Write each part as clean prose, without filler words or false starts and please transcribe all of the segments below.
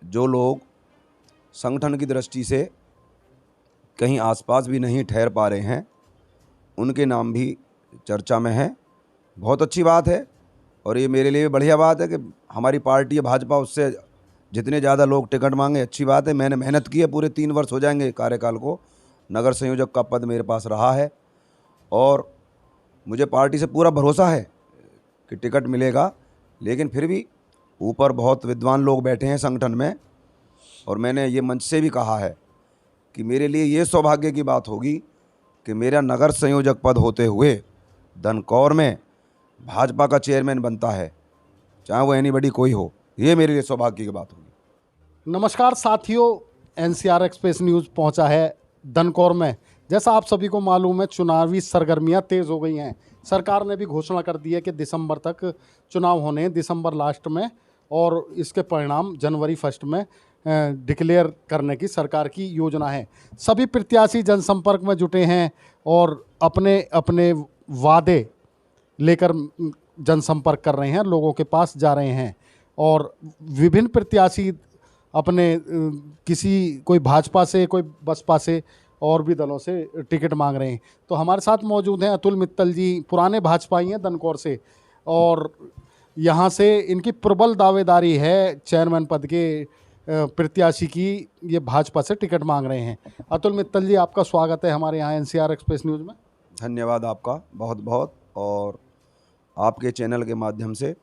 जो लोग संगठन की दृष्टि से कहीं आसपास भी नहीं ठहर पा रहे हैं, उनके नाम भी चर्चा में हैं। बहुत अच्छी बात है और ये मेरे लिए बढ़िया बात है कि हमारी पार्टी है भाजपा, उससे जितने ज़्यादा लोग टिकट मांगे अच्छी बात है। मैंने मेहनत की है, पूरे 3 वर्ष हो जाएंगे कार्यकाल को, नगर संयोजक का पद मेरे पास रहा है और मुझे पार्टी से पूरा भरोसा है कि टिकट मिलेगा। लेकिन फिर भी ऊपर बहुत विद्वान लोग बैठे हैं संगठन में और मैंने ये मंच से भी कहा है कि मेरे लिए ये सौभाग्य की बात होगी कि मेरा नगर संयोजक पद होते हुए धनकौर में भाजपा का चेयरमैन बनता है, चाहे वो एनीबडी कोई हो। ये मेरे लिए सौभाग्य की बात होगी। नमस्कार साथियों, एनसीआर एक्सप्रेस न्यूज़ पहुंचा है धनकौर में। जैसा आप सभी को मालूम है, चुनावी सरगर्मियां तेज़ हो गई हैं। सरकार ने भी घोषणा कर दी है कि दिसंबर तक चुनाव होने हैं, दिसंबर लास्ट में, और इसके परिणाम जनवरी फर्स्ट में डिक्लेयर करने की सरकार की योजना है। सभी प्रत्याशी जनसंपर्क में जुटे हैं और अपने अपने वादे लेकर जनसंपर्क कर रहे हैं, लोगों के पास जा रहे हैं। और विभिन्न प्रत्याशी अपने कोई भाजपा से, कोई बसपा से और भी दलों से टिकट मांग रहे हैं। तो हमारे साथ मौजूद हैं अतुल मित्तल जी, पुराने भाजपाई हैं धनकौर से, और यहाँ से इनकी प्रबल दावेदारी है चेयरमैन पद के प्रत्याशी की। ये भाजपा से टिकट मांग रहे हैं। अतुल मित्तल जी, आपका स्वागत है हमारे यहाँ एनसीआर एक्सप्रेस न्यूज़ में। धन्यवाद आपका बहुत बहुत। और आपके चैनल के माध्यम से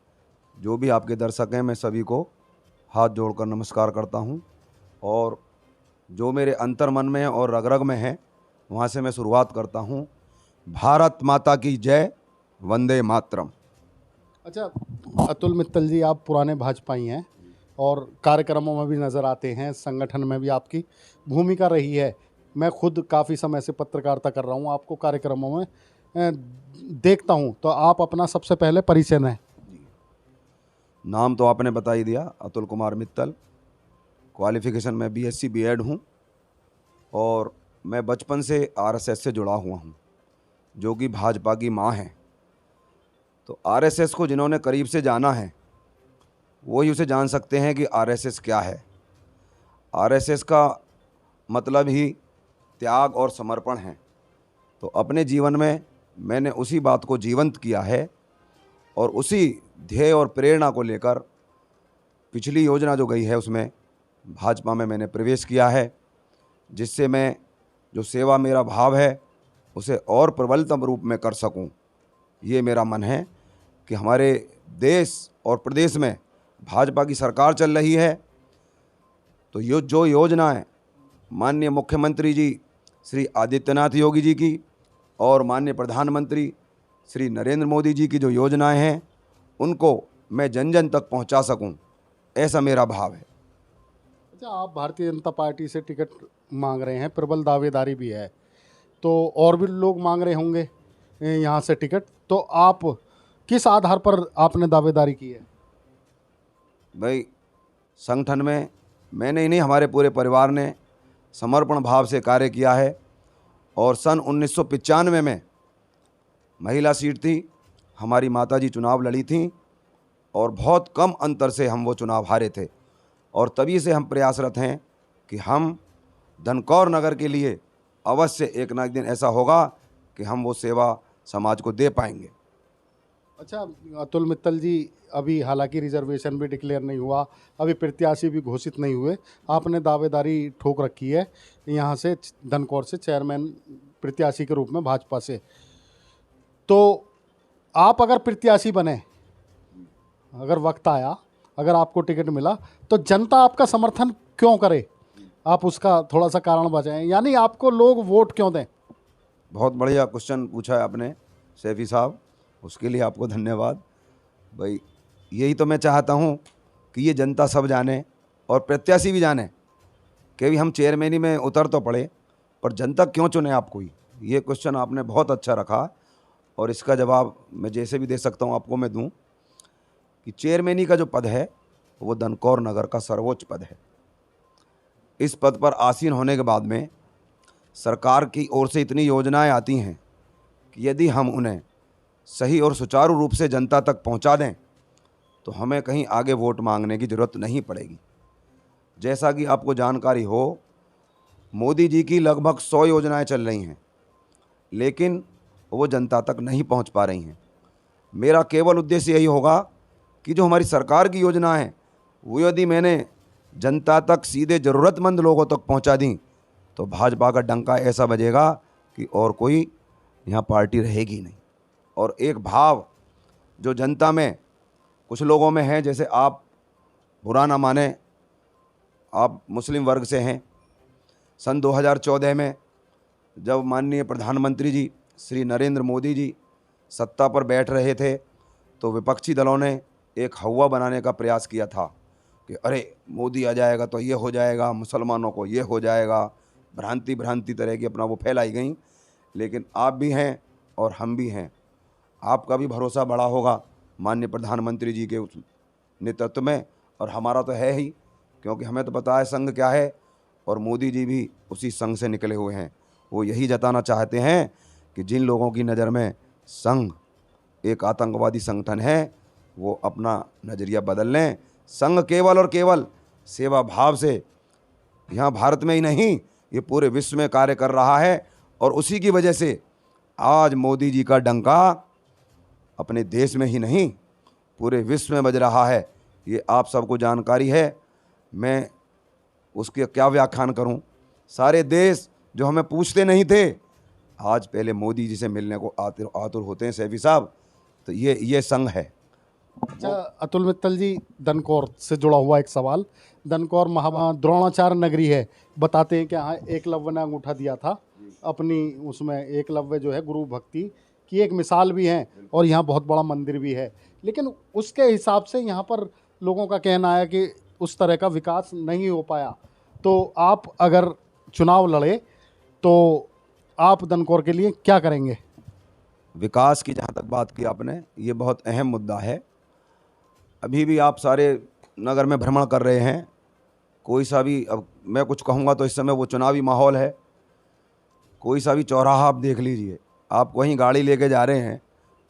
जो भी आपके दर्शक हैं, मैं सभी को हाथ जोड़कर नमस्कार करता हूं। और जो मेरे अंतर मन में और रग रग में है, वहां से मैं शुरुआत करता हूं। भारत माता की जय, वंदे मातरम। अच्छा अतुल मित्तल जी, आप पुराने भाजपाई हैं और कार्यक्रमों में भी नज़र आते हैं, संगठन में भी आपकी भूमिका रही है। मैं खुद काफ़ी समय से पत्रकारिता कर रहा हूँ, आपको कार्यक्रमों में देखता हूँ। तो आप अपना सबसे पहले परिचय दें। नाम तो आपने बता ही दिया, अतुल कुमार मित्तल। क्वालिफ़िकेशन में बीएससी बीएड हूँ और मैं बचपन से आरएसएस से जुड़ा हुआ हूँ, जो कि भाजपा की माँ है। तो आरएसएस को जिन्होंने करीब से जाना है वही उसे जान सकते हैं कि आरएसएस क्या है। आरएसएस का मतलब ही त्याग और समर्पण है। तो अपने जीवन में मैंने उसी बात को जीवंत किया है और उसी ध्येय और प्रेरणा को लेकर पिछली योजना जो गई है उसमें भाजपा में मैंने प्रवेश किया है, जिससे मैं जो सेवा मेरा भाव है उसे और प्रबलतम रूप में कर सकूं। ये मेरा मन है कि हमारे देश और प्रदेश में भाजपा की सरकार चल रही है, तो जो योजनाएं माननीय मुख्यमंत्री जी श्री आदित्यनाथ योगी जी की और माननीय प्रधानमंत्री श्री नरेंद्र मोदी जी की जो योजनाएं हैं, उनको मैं जन जन तक पहुंचा सकूं, ऐसा मेरा भाव है। अच्छा, आप भारतीय जनता पार्टी से टिकट मांग रहे हैं, प्रबल दावेदारी भी है, तो और भी लोग मांग रहे होंगे यहाँ से टिकट। तो आप किस आधार पर आपने दावेदारी की है? भाई, संगठन में मैंने ही नहीं, हमारे पूरे परिवार ने समर्पण भाव से कार्य किया है। और सन 1995 में महिला सीट थी, हमारी माताजी चुनाव लड़ी थी और बहुत कम अंतर से हम वो चुनाव हारे थे। और तभी से हम प्रयासरत हैं कि हम धनकौर नगर के लिए अवश्य एक ना एक दिन ऐसा होगा कि हम वो सेवा समाज को दे पाएंगे। अच्छा अतुल मित्तल जी, अभी हालांकि रिजर्वेशन भी डिक्लेयर नहीं हुआ, अभी प्रत्याशी भी घोषित नहीं हुए, आपने दावेदारी ठोक रखी है यहाँ से धनकौर से चेयरमैन प्रत्याशी के रूप में भाजपा से। तो आप अगर प्रत्याशी बने, अगर वक्त आया, अगर आपको टिकट मिला, तो जनता आपका समर्थन क्यों करे? आप उसका थोड़ा सा कारण बताएं, यानी आपको लोग वोट क्यों दें? बहुत बढ़िया क्वेश्चन पूछा है आपने सैफी साहब, उसके लिए आपको धन्यवाद। भाई, यही तो मैं चाहता हूँ कि ये जनता सब जाने और प्रत्याशी भी जाने कि भी हम चेयरमैनी में उतर तो पड़े, पर जनता क्यों चुने आपको ही। ये क्वेश्चन आपने बहुत अच्छा रखा और इसका जवाब मैं जैसे भी दे सकता हूँ आपको मैं दूँ कि चेयरमैनी का जो पद है वो धनकौर नगर का सर्वोच्च पद है। इस पद पर आसीन होने के बाद में सरकार की ओर से इतनी योजनाएं आती हैं कि यदि हम उन्हें सही और सुचारू रूप से जनता तक पहुंचा दें तो हमें कहीं आगे वोट मांगने की ज़रूरत नहीं पड़ेगी। जैसा कि आपको जानकारी हो, मोदी जी की लगभग 100 योजनाएं चल रही हैं, लेकिन वो जनता तक नहीं पहुंच पा रही हैं। मेरा केवल उद्देश्य यही होगा कि जो हमारी सरकार की योजना है वो यदि मैंने जनता तक सीधे ज़रूरतमंद लोगों तक पहुंचा दी तो भाजपा का डंका ऐसा बजेगा कि और कोई यहाँ पार्टी रहेगी नहीं। और एक भाव जो जनता में कुछ लोगों में है, जैसे आप बुरा ना माने, आप मुस्लिम वर्ग से हैं। सन 2014 में जब माननीय प्रधानमंत्री जी श्री नरेंद्र मोदी जी सत्ता पर बैठ रहे थे तो विपक्षी दलों ने एक हवा बनाने का प्रयास किया था कि अरे मोदी आ जाएगा तो ये हो जाएगा, मुसलमानों को ये हो जाएगा, भ्रांति तरह की अपना वो फैलाई गई। लेकिन आप भी हैं और हम भी हैं, आपका भी भरोसा बड़ा होगा माननीय प्रधानमंत्री जी के उस नेतृत्व में, और हमारा तो है ही, क्योंकि हमें तो पता है संघ क्या है और मोदी जी भी उसी संघ से निकले हुए हैं। वो यही जताना चाहते हैं कि जिन लोगों की नज़र में संघ एक आतंकवादी संगठन है वो अपना नज़रिया बदल लें। संघ केवल और केवल सेवा भाव से यहाँ भारत में ही नहीं, ये पूरे विश्व में कार्य कर रहा है, और उसी की वजह से आज मोदी जी का डंका अपने देश में ही नहीं पूरे विश्व में बज रहा है। ये आप सबको जानकारी है, मैं उसके क्या व्याख्यान करूं। सारे देश जो हमें पूछते नहीं थे आज पहले मोदी जी से मिलने को आतुर होते हैं सैफी साहब। तो ये संघ है। अच्छा अतुल मित्तल जी, दनकौर से जुड़ा हुआ एक सवाल। दनकौर द्रोणाचार्य नगरी है, बताते हैं कि यहाँ एकलव्य ने अंगूठा दिया था अपनी, उसमें एकलव्य जो है गुरु भक्ति की एक मिसाल भी है और यहाँ बहुत बड़ा मंदिर भी है। लेकिन उसके हिसाब से यहाँ पर लोगों का कहना है कि उस तरह का विकास नहीं हो पाया। तो आप अगर चुनाव लड़े तो आप दनकौर के लिए क्या करेंगे? विकास की जहाँ तक बात की आपने, ये बहुत अहम मुद्दा है। अभी भी आप सारे नगर में भ्रमण कर रहे हैं, कोई सा भी, अब मैं कुछ कहूँगा तो इस समय वो चुनावी माहौल है, कोई सा भी चौराहा आप देख लीजिए, आप कहीं गाड़ी लेके जा रहे हैं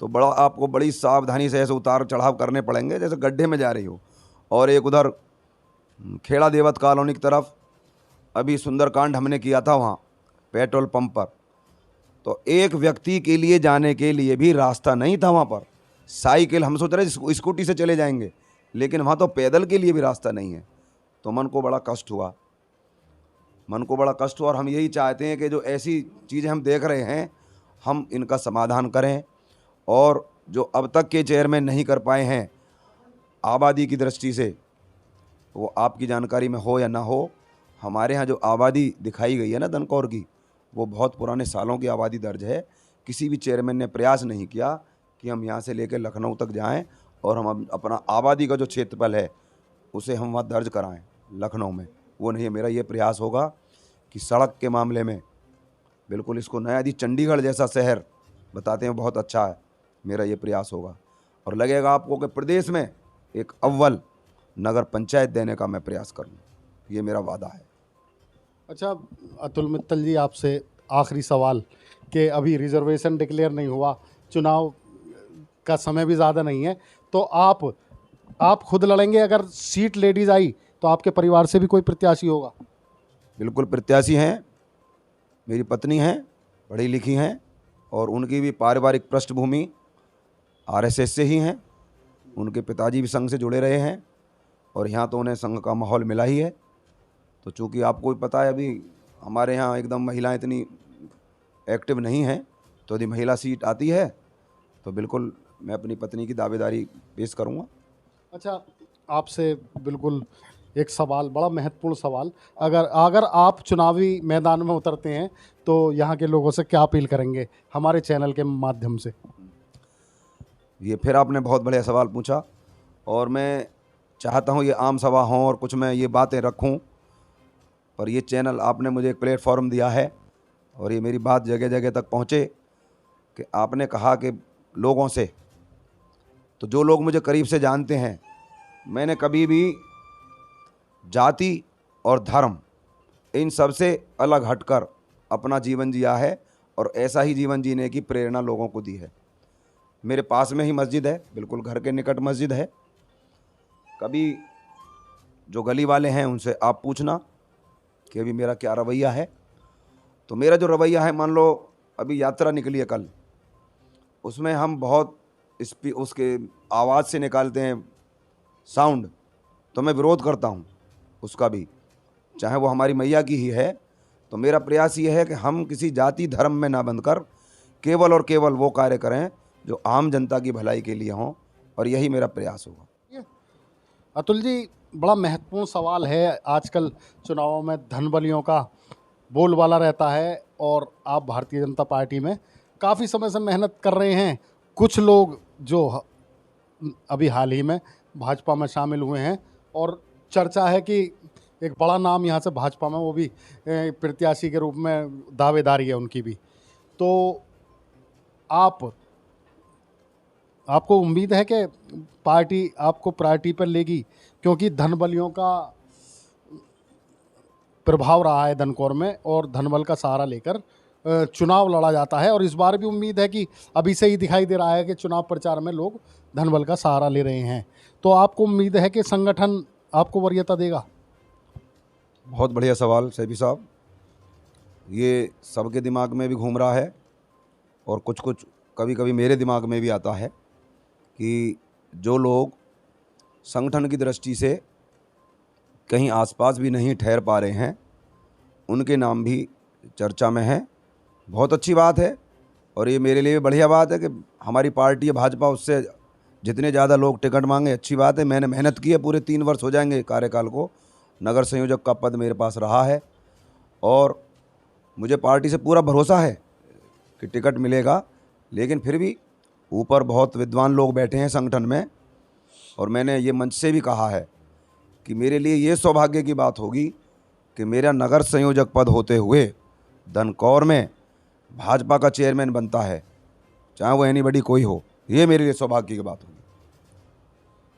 तो आपको बड़ी सावधानी से ऐसे उतार चढ़ाव करने पड़ेंगे जैसे गड्ढे में जा रही हो। और एक उधर खेड़ा देवत कॉलोनी की तरफ अभी सुंदरकांड हमने किया था, वहाँ पेट्रोल पंप पर तो एक व्यक्ति के लिए जाने के लिए भी रास्ता नहीं था। वहाँ पर साइकिल, हम सोच रहे स्कूटी से चले जाएंगे, लेकिन वहाँ तो पैदल के लिए भी रास्ता नहीं है। तो मन को बड़ा कष्ट हुआ, और हम यही चाहते हैं कि जो ऐसी चीज़ें हम देख रहे हैं हम इनका समाधान करें। और जो अब तक के चेयरमैन नहीं कर पाए हैं आबादी की दृष्टि से, वो आपकी जानकारी में हो या ना हो, हमारे यहाँ जो आबादी दिखाई गई है ना दनकौर की, वो बहुत पुराने सालों की आबादी दर्ज है। किसी भी चेयरमैन ने प्रयास नहीं किया कि हम यहाँ से लेकर लखनऊ तक जाएं और हम अपना आबादी का जो क्षेत्रफल है उसे हम वहाँ दर्ज कराएं लखनऊ में। वो नहीं है। मेरा ये प्रयास होगा कि सड़क के मामले में बिल्कुल इसको नया, यदि चंडीगढ़ जैसा शहर बताते हैं बहुत अच्छा है, मेरा ये प्रयास होगा। और लगेगा आपको कि प्रदेश में एक अव्वल नगर पंचायत देने का मैं प्रयास करूँ, ये मेरा वादा है। अच्छा अतुल मित्तल जी, आपसे आखिरी सवाल कि अभी रिजर्वेशन डिक्लेयर नहीं हुआ, चुनाव का समय भी ज़्यादा नहीं है, तो आप खुद लड़ेंगे? अगर सीट लेडीज़ आई तो आपके परिवार से भी कोई प्रत्याशी होगा? बिल्कुल प्रत्याशी हैं, मेरी पत्नी हैं, पढ़ी लिखी हैं, और उनकी भी पारिवारिक पृष्ठभूमि आरएसएस से ही हैं। उनके पिताजी भी संघ से जुड़े रहे हैं और यहाँ तो उन्हें संघ का माहौल मिला ही है। तो चूँकि आपको भी पता है अभी हमारे यहाँ एकदम महिलाएं इतनी एक्टिव नहीं हैं, तो यदि महिला सीट आती है तो बिल्कुल मैं अपनी पत्नी की दावेदारी पेश करूँगा। अच्छा, आपसे बिल्कुल एक सवाल, बड़ा महत्वपूर्ण सवाल, अगर आप चुनावी मैदान में उतरते हैं तो यहाँ के लोगों से क्या अपील करेंगे हमारे चैनल के माध्यम से? ये फिर आपने बहुत बढ़िया सवाल पूछा, और मैं चाहता हूँ ये आम सभा हों और कुछ मैं ये बातें रखूँ, पर ये चैनल आपने मुझे एक प्लेटफॉर्म दिया है और ये मेरी बात जगह जगह तक पहुँचे कि आपने कहा कि लोगों से, तो जो लोग मुझे करीब से जानते हैं, मैंने कभी भी जाति और धर्म इन सब से अलग हटकर अपना जीवन जिया है और ऐसा ही जीवन जीने की प्रेरणा लोगों को दी है। मेरे पास में ही मस्जिद है, बिल्कुल घर के निकट मस्जिद है। कभी जो गली वाले हैं उनसे आप पूछना कि अभी मेरा क्या रवैया है। तो मेरा जो रवैया है, मान लो अभी यात्रा निकली है कल, उसमें हम बहुत उसके आवाज़ से निकालते हैं साउंड, तो मैं विरोध करता हूँ उसका भी, चाहे वो हमारी मैया की ही है। तो मेरा प्रयास ये है कि हम किसी जाति धर्म में ना बंधकर केवल और केवल वो कार्य करें जो आम जनता की भलाई के लिए हों, और यही मेरा प्रयास होगा। अतुल जी, बड़ा महत्वपूर्ण सवाल है। आजकल चुनावों में धन बलियों का बोलबाला रहता है और आप भारतीय जनता पार्टी में काफ़ी समय से मेहनत कर रहे हैं। कुछ लोग जो अभी हाल ही में भाजपा में शामिल हुए हैं और चर्चा है कि एक बड़ा नाम यहाँ से भाजपा में, वो भी प्रत्याशी के रूप में दावेदारी है उनकी भी। तो आपको उम्मीद है कि पार्टी आपको प्रायोरिटी पर लेगी, क्योंकि धन बलियों का प्रभाव रहा है धनकौर में और धनबल का सहारा लेकर चुनाव लड़ा जाता है। और इस बार भी उम्मीद है कि अभी से ही दिखाई दे रहा है कि चुनाव प्रचार में लोग धनबल का सहारा ले रहे हैं। तो आपको उम्मीद है कि संगठन आपको वरीयता देगा? बहुत बढ़िया सवाल सैफी साहब, ये सबके दिमाग में भी घूम रहा है और कुछ कुछ कभी कभी मेरे दिमाग में भी आता है कि जो लोग संगठन की दृष्टि से कहीं आसपास भी नहीं ठहर पा रहे हैं, उनके नाम भी चर्चा में हैं। बहुत अच्छी बात है, और ये मेरे लिए भी बढ़िया बात है कि हमारी पार्टी है भाजपा, उससे जितने ज़्यादा लोग टिकट मांगे अच्छी बात है। मैंने मेहनत की है, पूरे 3 वर्ष हो जाएंगे कार्यकाल को, नगर संयोजक का पद मेरे पास रहा है और मुझे पार्टी से पूरा भरोसा है कि टिकट मिलेगा। लेकिन फिर भी ऊपर बहुत विद्वान लोग बैठे हैं संगठन में, और मैंने ये मंच से भी कहा है कि मेरे लिए ये सौभाग्य की बात होगी कि मेरा नगर संयोजक पद होते हुए धनकौर में भाजपा का चेयरमैन बनता है, चाहे वो एनीबडी कोई हो। ये मेरे लिए सौभाग्य की बात होगी।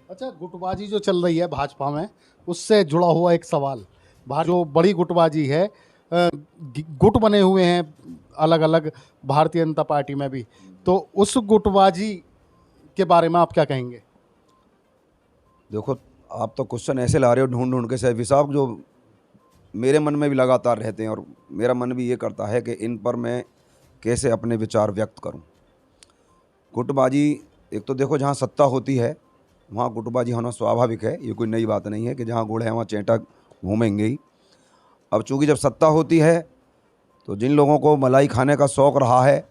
अच्छा, गुटबाजी जो चल रही है भाजपा में, उससे जुड़ा हुआ एक सवाल। जो बड़ी गुटबाजी है, गुट बने हुए हैं अलग अलग भारतीय जनता पार्टी में भी, तो उस गुटबाजी के बारे में आप क्या कहेंगे? देखो, आप तो क्वेश्चन ऐसे ला रहे हो ढूंढ ढूंढ के सैफी साहब, जो मेरे मन में भी लगातार रहते हैं, और मेरा मन भी ये करता है कि इन पर मैं कैसे अपने विचार व्यक्त करूं। गुटबाजी, एक तो देखो जहां सत्ता होती है वहां गुटबाजी होना स्वाभाविक है, ये कोई नई बात नहीं है कि जहां गुड़ है वहां चेंटा घूमेंगे ही। अब चूँकि जब सत्ता होती है तो जिन लोगों को मलाई खाने का शौक़ रहा है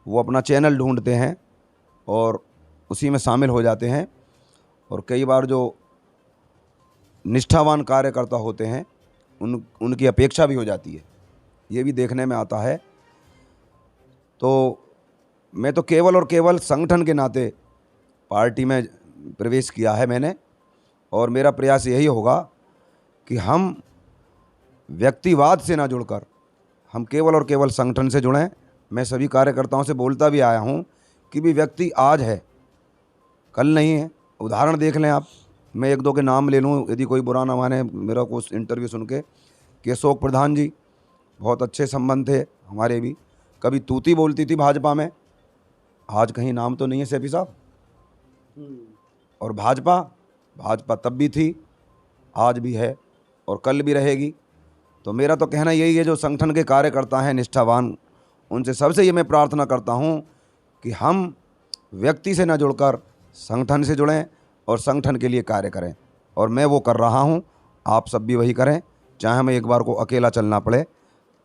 वो अपना चैनल ढूंढते हैं और उसी में शामिल हो जाते हैं, और कई बार जो निष्ठावान कार्यकर्ता होते हैं उनकी अपेक्षा भी हो जाती है, ये भी देखने में आता है। तो मैं तो केवल और केवल संगठन के नाते पार्टी में प्रवेश किया है मैंने, और मेरा प्रयास यही होगा कि हम व्यक्तिवाद से ना जुड़कर हम केवल और केवल संगठन से जुड़ें। मैं सभी कार्यकर्ताओं से बोलता भी आया हूं कि भी व्यक्ति आज है कल नहीं है। उदाहरण देख लें आप, मैं एक दो के नाम ले लूं यदि कोई बुरा ना माने मेरा को इंटरव्यू सुन के, कि अशोक प्रधान जी, बहुत अच्छे संबंध थे हमारे भी, कभी तूती बोलती थी भाजपा में, आज कहीं नाम तो नहीं है सैफी साहब। और भाजपा तब भी थी, आज भी है और कल भी रहेगी। तो मेरा तो कहना यही है, जो संगठन के कार्यकर्ता हैं निष्ठावान, उनसे सबसे ये मैं प्रार्थना करता हूं कि हम व्यक्ति से न जुड़कर संगठन से जुड़ें और संगठन के लिए कार्य करें, और मैं वो कर रहा हूं। आप सब भी वही करें, चाहे हमें एक बार को अकेला चलना पड़े,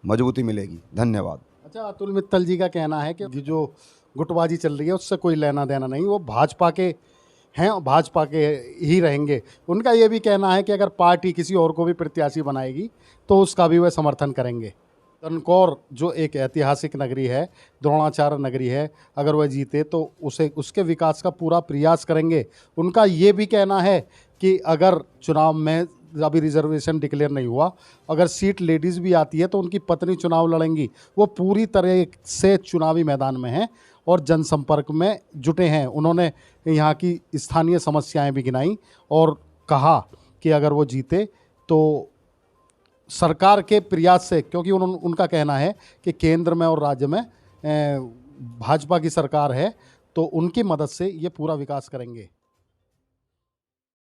मजबूती मिलेगी। धन्यवाद। अच्छा, अतुल मित्तल जी का कहना है कि जो गुटबाजी चल रही है उससे कोई लेना देना नहीं, वो भाजपा के हैं, भाजपा के ही रहेंगे। उनका ये भी कहना है कि अगर पार्टी किसी और को भी प्रत्याशी बनाएगी तो उसका भी वह समर्थन करेंगे। धनकौर जो एक ऐतिहासिक नगरी है, द्रोणाचार्य नगरी है, अगर वह जीते तो उसके विकास का पूरा प्रयास करेंगे। उनका ये भी कहना है कि अगर चुनाव में अभी रिजर्वेशन डिक्लेयर नहीं हुआ, अगर सीट लेडीज़ भी आती है तो उनकी पत्नी चुनाव लड़ेंगी। वो पूरी तरह से चुनावी मैदान में हैं और जनसंपर्क में जुटे हैं। उन्होंने यहाँ की स्थानीय समस्याएं भी गिनाई और कहा कि अगर वो जीते तो सरकार के प्रयास से, क्योंकि उनका कहना है कि केंद्र में और राज्य में भाजपा की सरकार है, तो उनकी मदद से ये पूरा विकास करेंगे।